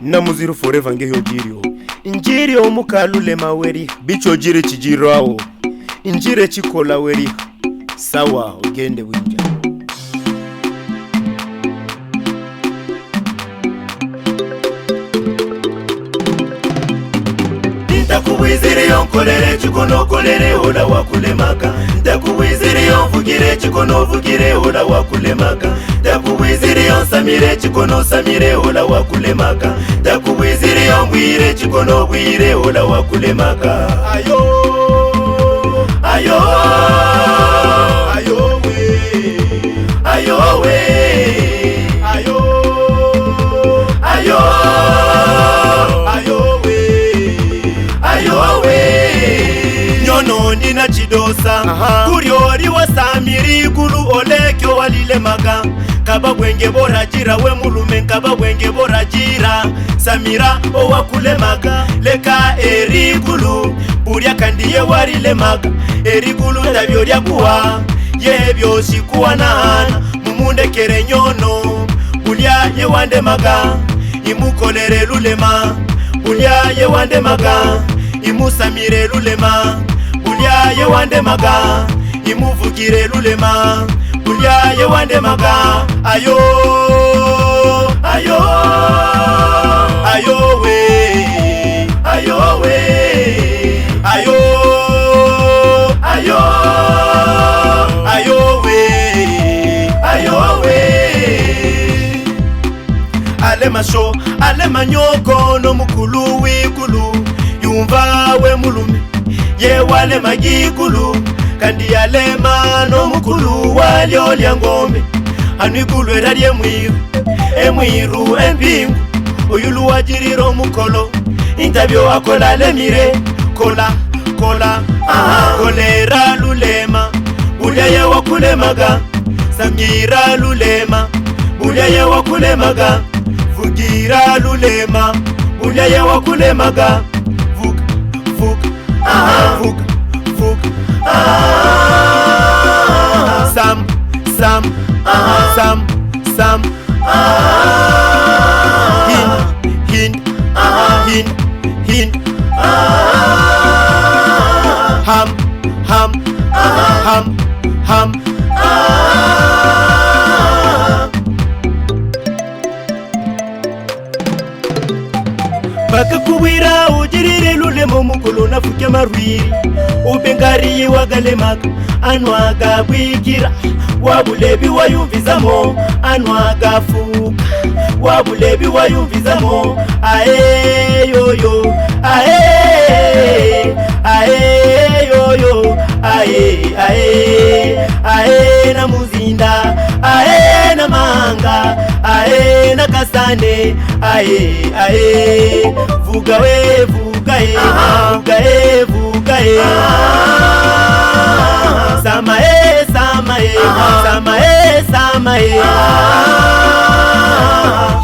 na muziru forever nge yojirio injiri omukalule maweri bicho jire chijirawo injire chikola weri sawa ugende winja Ndakuwizire yonkolere chikono kolere ola wakulemaka Ndakuwizire yonvugire chikono vugire ola wakulemaka Ndakuwizire yonsamire chikono samire ola wakulemaka Ndakuwizire yongwire chikono bwire ola wakulemaka Ayo Ayo Ayo we Ayo we Ayo Ayo Nyono ndina chidosa Kuriori wasamiri kulu olekyo walilemaga Kaba wenge borajira we mulume kaba wenge borajira Samira owakulemaga Leka erigulu Buria kandiye warilemaga Erigulu tabyoria kuwa Yebyo shikuwa nana Mumunde kere nyono Buria yewande maga Imukolere lulema Buria yewande maga Imusamire lulema Bulia yewande maga Imuvugire lulema Bulia yewande maga Ayo Ayo Ayo we Ayo we Ayo Ayo Ayo we Ayo we Alema sho Alema nyoko no mukulu wikulu Yumva we mulume Ye wale magikulu Kandi alema no mukulu walyo lyangome Anwikulu erarye mwiru Emwiru empingu Uyulu wajiriro mukolo Intabyo wakola lemire Kola, kola, kolera lulema Bulia ye wakulemaga Samira lulema Bulia ye wakulemaga Vugira lulema Bulia ye wakulemaga Sam Hind Ham Baka kuwira ujirire lulemo mukulu na fuke marwiri Ubengari wagalemaka Anwaga bwigira Wabulebi wayumvizamo Anwaga fuka Wabulebi wayumvizamo Ae yoyo Ae Ae yoyo Ae Ae Ae na muzinda Ae na manga Ae na kasane Ae Ae Vuga we vuga e Vuga e vuga e Sama e sama e Sama e sama e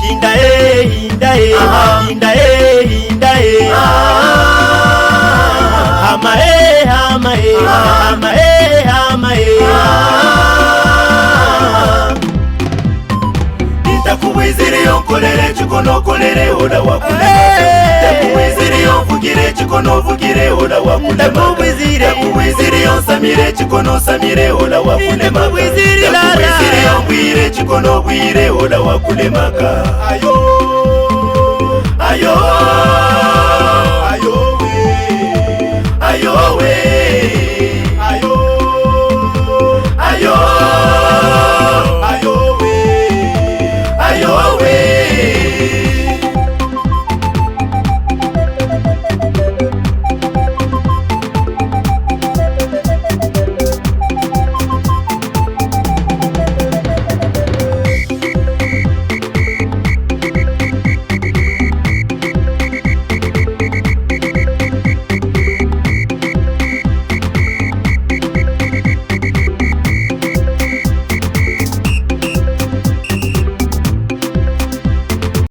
Hinda e hinda e Hinda e hinda e Hama e hama e Hama e hama e Ndakuwizire yonkolere chikono kolere ola wakulemaka Ndakuwizire yonvugire chikono vugire ola wakulemaka Ndakuwizire yonsamire chikono samire ola wakulemaka Ndakuwizire yongwire chikono bwire ola wakulemaka Ayo